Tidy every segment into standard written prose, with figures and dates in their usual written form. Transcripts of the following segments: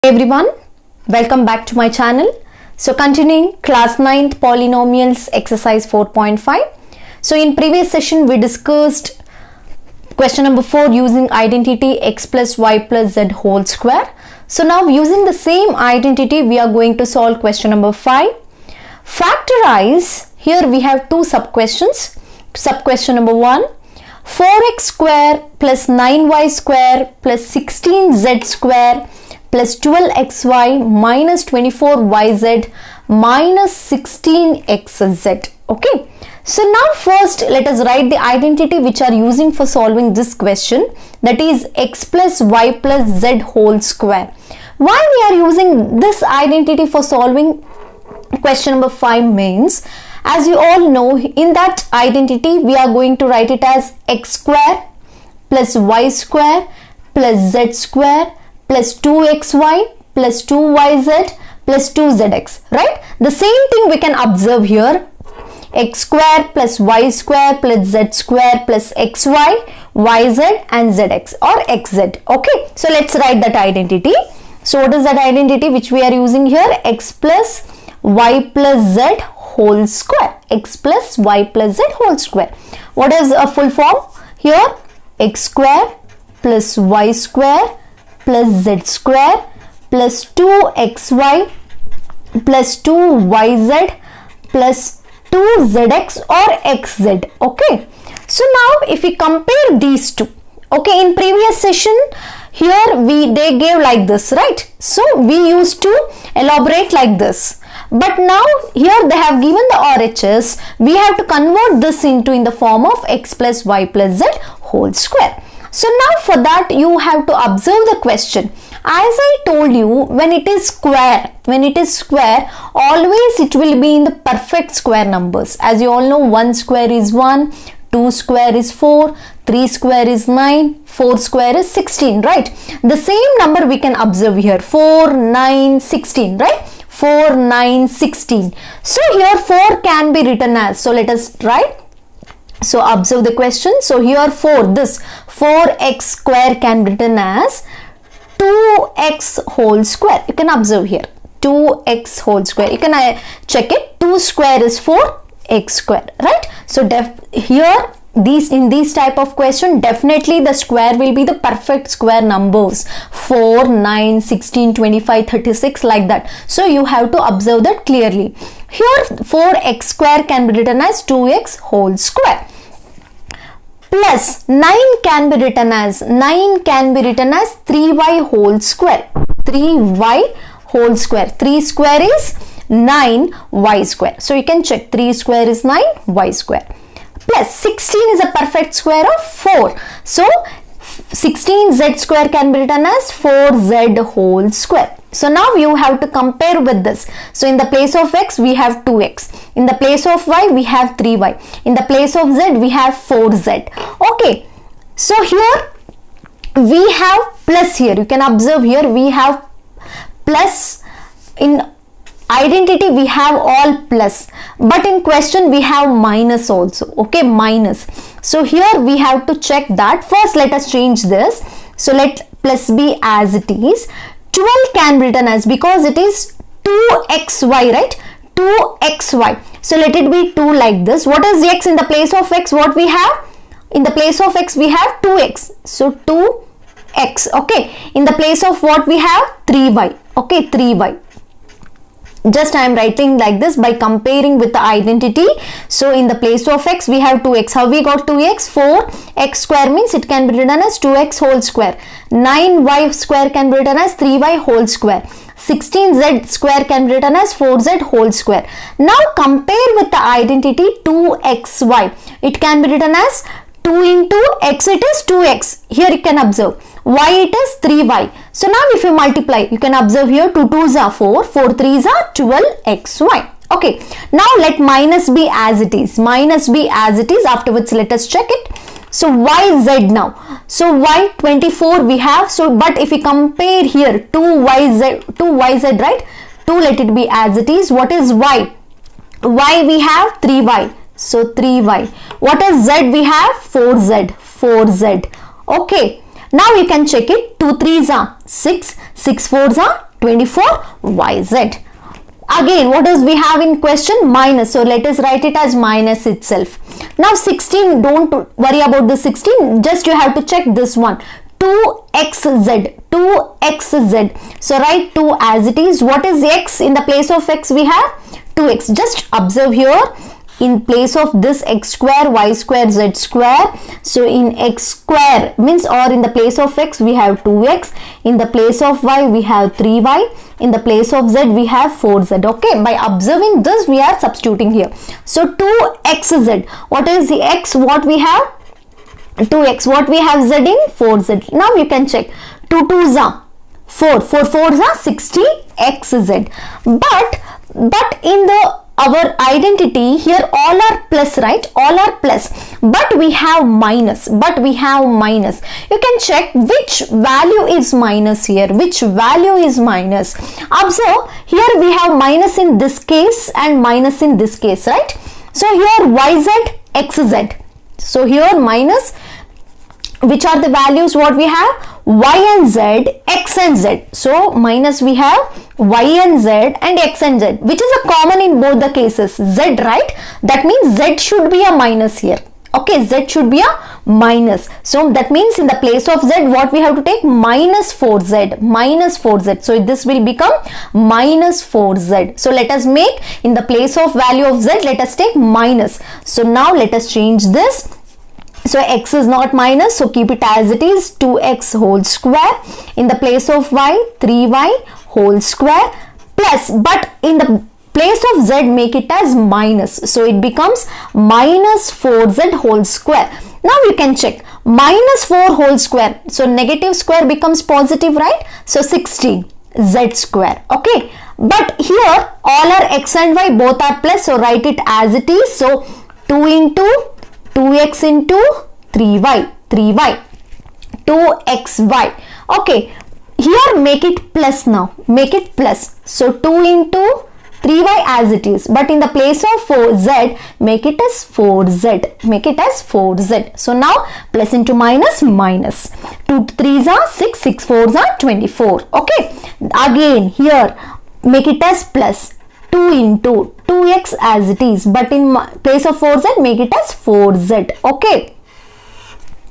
Hey everyone, welcome back to my channel. So continuing class 9th polynomials exercise 4.5. So in previous session we discussed question number 4 using identity x plus y plus z whole square. So now using the same identity we are going to solve question number 5. Factorize, here we have two sub questions. Sub question number 1, 4x square plus 9y square plus 16z square plus 12xy minus 24yz minus 16xz. Okay, so now first let us write the identity which are using for solving this question, that is x plus y plus z whole square. Why we are using this identity for solving question number 5 means, as you all know, in that identity we are going to write it as x square plus y square plus z square plus 2xy plus 2yz plus 2zx, right? The same thing we can observe here, x square plus y square plus z square plus xy, yz and zx or xz. Okay, so let's write that identity. So what is that identity which we are using here? X plus y plus z whole square. X plus y plus z whole square. What is a full form here? X square plus y square plus z square plus 2xy plus 2yz plus 2zx or xz. Okay, so now if we compare these two, okay, in previous session here they gave like this, right? So we used to elaborate like this, but now here they have given the RHS. We have to convert this into in the form of x plus y plus z whole square. So now for that you have to observe the question. As I told you, when it is square, always it will be in the perfect square numbers. As you all know, 1 square is 1, 2 square is 4, 3 square is 9, 4 square is 16, right? The same number we can observe here, 4, 9, 16, right? 4, 9, 16. So here 4 can be written as, so let us write. So observe the question. So here this 4x square can be written as 2x whole square. You can observe here 2x whole square. You can check it. 2 square is 4x square, right? So here in these type of question, definitely the square will be the perfect square numbers, 4, 9, 16, 25, 36, like that. So you have to observe that clearly. Here 4x square can be written as 2x whole square plus 9 can be written as 3y whole square. 3y whole square. 3 square is 9y square. So you can check 3 square is 9y square. Plus 16 is a perfect square of 4. So 16z square can be written as 4z whole square. So now you have to compare with this. So in the place of x we have 2x. In the place of y we have 3y. In the place of z we have 4z. Okay. So here we have plus here. You can observe here we have plus. In identity we have all plus, but in question we have minus also. Okay, minus. So here we have to check that. First let us change this. So let plus be as it is. 12 can be written as, because it is 2xy, right? 2xy. So let it be 2 like this. What is x in the place of x? What we have? In the place of x we have 2x. So 2x. Okay. In the place of what we have? 3y. Okay, 3y. Just I am writing like this by comparing with the identity. So in the place of x we have 2x. How we got 2x? 4x square means it can be written as 2x whole square. 9y square can be written as 3y whole square. 16z square can be written as 4z whole square. Now compare with the identity 2xy. It can be written as 2 into x, it is 2x. Here you can observe. Y it is 3y. So now if you multiply, you can observe here 2 2s are 4, 4 3s are 12xy. Okay, now let minus be as it is. Minus be as it is. Afterwards let us check it. So yz now. So y 24 we have. So but if we compare here 2yz, right? 2 let it be as it is. What is y? Y we have 3y. So 3y. What is z? We have 4z. Okay. Now you can check it. 2 3s are 6, 6 4s are 24yz. Again, what does we have in question? Minus. So let us write it as minus itself. Now 16, don't worry about the 16. Just you have to check this one. 2xz. 2xz. So write 2 as it is. What is x? In the place of x we have 2x. Just observe here. In place of this x square, y square, z square. So in x square means, or in the place of x we have 2x. In the place of y we have 3y. In the place of z we have 4z. Okay, by observing this we are substituting here. So 2xz. What is the x? What we have? 2x. What we have? Z in 4z. Now you can check. 2 2s are 4. 4 4s are 60xz. But in the our identity here all are plus, right? All are plus, but we have minus. You can check which value is minus here. Which value is minus? Observe here we have minus in this case and minus in this case, right? So here yz, xz. So here minus. Which are the values? What we have? Y and z, x and z. So minus we have y and z and x and z, which is a common in both the cases. Z, right? That means z should be a minus here. Okay, z should be a minus. So that means in the place of z what we have to take? Minus 4z. Minus 4z. So this will become minus 4z. So let us make in the place of value of z, let us take minus. So now let us change this. So x is not minus, so keep it as it is, 2x whole square. In the place of y, 3y whole square plus, but in the place of z make it as minus. So it becomes minus 4z whole square. Now you can check. Minus 4 whole square. So negative square becomes positive, right? So 16z square. Okay. But here all are x and y both are plus. So write it as it is. So 2 into 2x into 3y, 2xy. Okay, here make it plus now. Make it plus. So 2 into 3y as it is. But in the place of 4z, make it as 4z. Make it as 4z. So now plus into minus, minus. 2 3s are 6, 6 4s are 24. Okay, again here make it as plus. 2 into 2x as it is, but in place of 4z make it as 4z. Okay,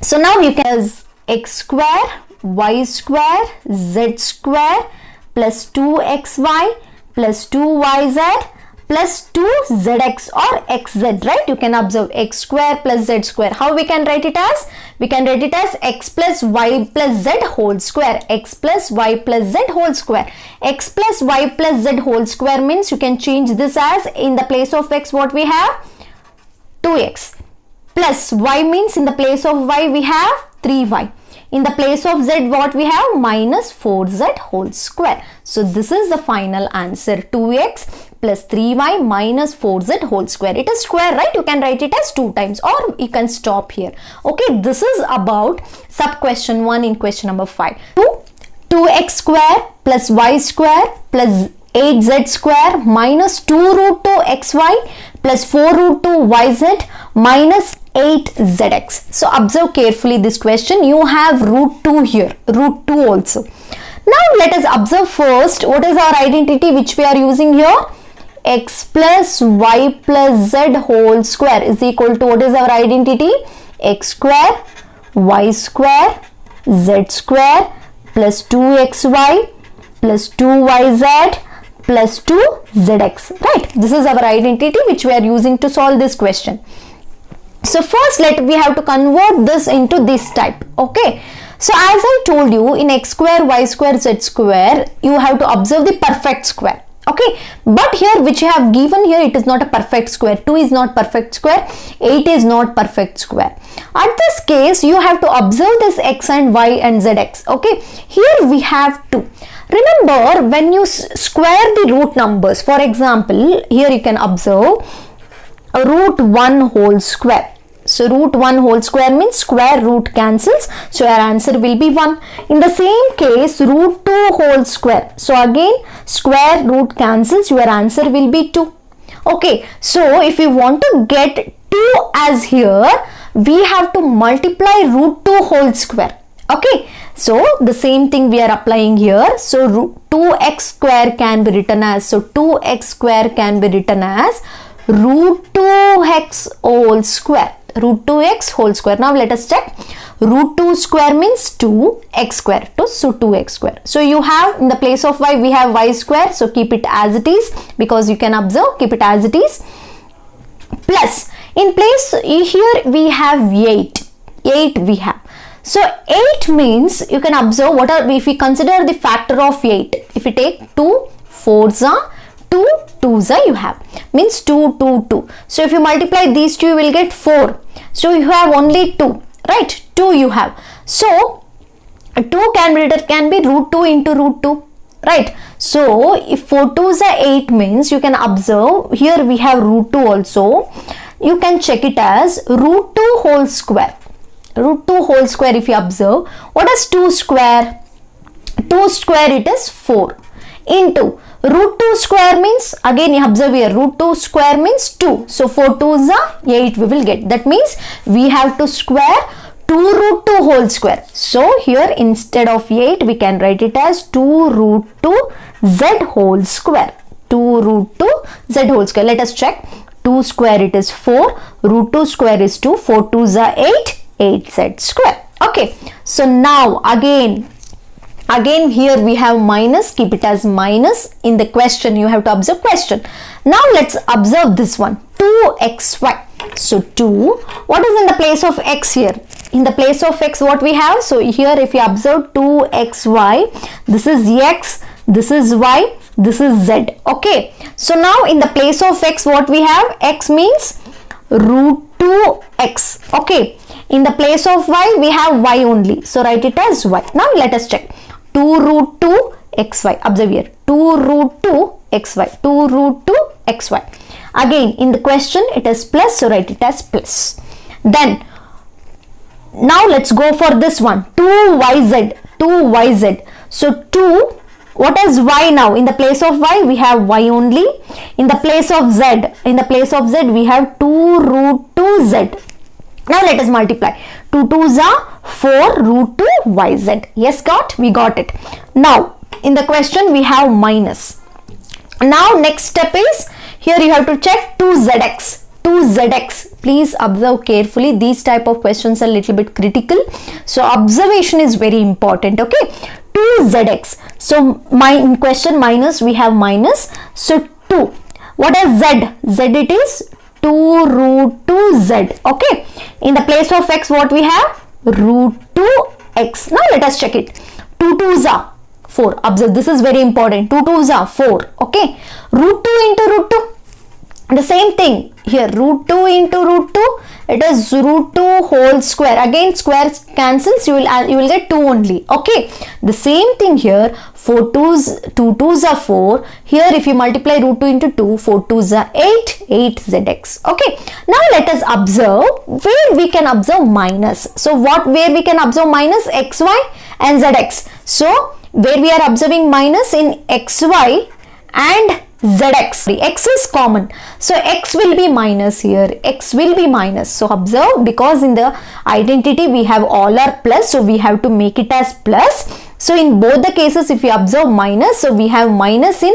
so now you can as x square, y square, z square plus 2xy plus 2yz plus 2zx or xz, right? You can observe x square plus z square. How we can write it as? We can write it as x plus y plus z whole square. X plus y plus z whole square. X plus y plus z whole square means you can change this as in the place of x what we have? 2x plus y means in the place of y we have 3y. In the place of z what we have? Minus 4z whole square. So this is the final answer. 2x plus 3y minus 4z whole square. It is square, right? You can write it as 2 times or you can stop here. Okay, this is about sub question 1 in question number 5. 2x square plus y square plus 8z square minus 2 root 2 xy plus 4 root 2 yz minus 8zx. So observe carefully this question. You have root 2 here, root 2 also. Now let us observe first what is our identity which we are using here. X plus y plus z whole square is equal to what is our identity? X square, y square, z square plus 2xy plus 2yz plus 2zx, right? This is our identity which we are using to solve this question. So first we have to convert this into this type. Okay, so as I told you, in x square, y square, z square, you have to observe the perfect square. Okay, but here which you have given here, it is not a perfect square. 2 is not perfect square, 8 is not perfect square. At this case you have to observe this x and y and zx. Okay, here we have 2. Remember, when you square the root numbers, for example here you can observe root 1 whole square. So root 1 whole square means square root cancels, so your answer will be 1. In the same case, root 2 whole square, so again square root cancels, your answer will be 2. Okay, so if you want to get 2 as here, we have to multiply root 2 whole square. Okay, so the same thing we are applying here. So 2x square can be written as, so 2x square can be written as root 2x whole square. Root 2x whole square. Now let us check. Root 2 square means 2x square. So 2x square. So you have, in the place of y, we have y square. So keep it as it is, because you can observe, keep it as it is. Plus, in place here we have 8. 8 we have. So 8 means, you can observe what are, if we consider the factor of 8. If we take 2 4s are 2 2s are, you have, means 2 2 2. So if you multiply these two, you will get 4. So you have only 2, right? 2 you have. So 2 can be root 2 into root 2, right? So if 4 2s are 8 means, you can observe here we have root 2 also. You can check it as root 2 whole square. Root 2 whole square, if you observe, what is 2 square? 2 square it is 4 into root 2 square means, again you observe here, root 2 square means 2. So 4 2s are 8 we will get. That means we have to square 2 root 2 whole square. So here instead of 8 we can write it as 2 root 2 z whole square. 2 root 2 z whole square. Let us check. 2 square it is 4, root 2 square is 2, 4 2s are 8, 8z square. Okay, so now again here we have minus, keep it as minus. In the question you have to observe question. Now let's observe this one, 2xy. So 2, what is in the place of x here? In the place of x what we have? So here if you observe 2xy, this is x, this is y, this is z. Okay, so now in the place of x what we have? X means root 2x. Okay, in the place of y we have y only, so write it as y. Now let us check. 2 root 2 xy. Observe here, 2 root 2 xy. 2 root 2 xy. Again in the question it is plus, so write it as plus. Then now let's go for this one, 2yz. 2yz. So 2, what is y now? In the place of y we have y only. In the place of z we have 2 root 2z. Now let us multiply. 2 2s are 4 root 2 yz. Yes, we got it. Now in the question we have minus. Now next step is, here you have to check 2zx. 2zx. Please observe carefully. These type of questions are little bit critical, so observation is very important. Okay, 2zx. So in question minus we have minus. So 2. What is z? Z it is 2 root 2z. Okay, in the place of x what we have? Root 2x. Now let us check it. 2 2s are 4. Observe, this is very important. 2 2s are 4. Okay, root 2 into root 2. The same thing here, root 2 into root 2, it is root 2 whole square. Again square cancels, you will get 2 only. Okay, the same thing here, 2 2s are 4. Here if you multiply root 2 into 2, 4 2s are 8, 8zx. Okay, now let us observe where we can observe minus. So where we can observe minus? Xy and zx. So where we are observing minus? In xy and zx. X is common, so x will be minus here. X will be minus. So observe, because in the identity we have all are plus, so we have to make it as plus. So in both the cases if you observe minus, so we have minus in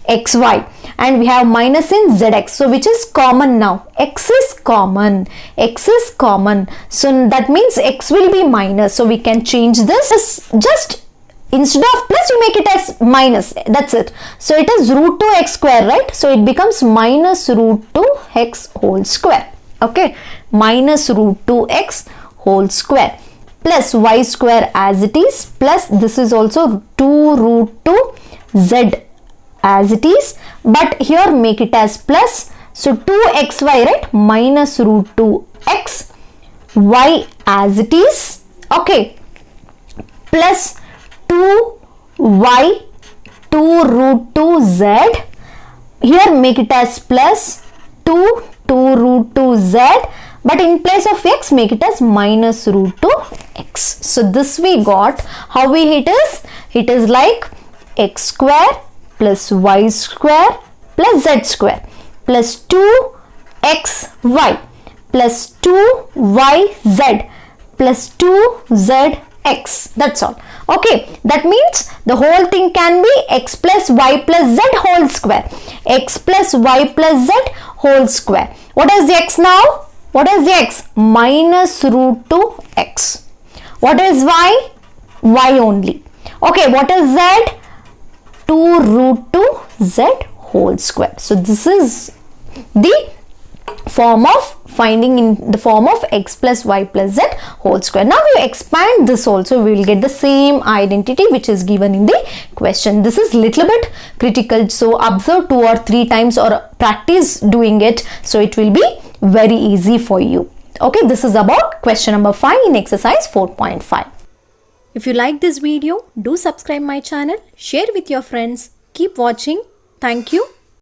xy and we have minus in zx. So which is common now? X is common. X is common. So that means x will be minus. So we can change this. Just instead of plus you make it as minus. That's it. So it is root 2x square, right? So it becomes minus root 2x whole square. Okay, minus root 2x whole square plus y square as it is, plus this is also 2 root 2 z as it is, but here make it as plus. So 2xy, right? Minus root 2x y as it is. Okay, plus 2y 2 root 2z. Here make it as plus 2 root 2z, but in place of x make it as minus root 2x. So this we got. How it is? It is like x square plus y square plus z square plus 2xy plus 2yz plus 2zx x. That's all. Okay, that means the whole thing can be x plus y plus z whole square. X plus y plus z whole square. What is the x now? What is the x? Minus root 2x. What is y? Y only. Okay, what is z? 2 root 2 z whole square. So this is the form of finding in the form of x plus y plus z whole square. Now we expand this also, we will get the same identity which is given in the question. This is little bit critical, so observe 2 or 3 times or practice doing it, so it will be very easy for you. Okay, this is about question number 5 in exercise 4.5. If you like this video, do subscribe my channel, share with your friends, keep watching. Thank you.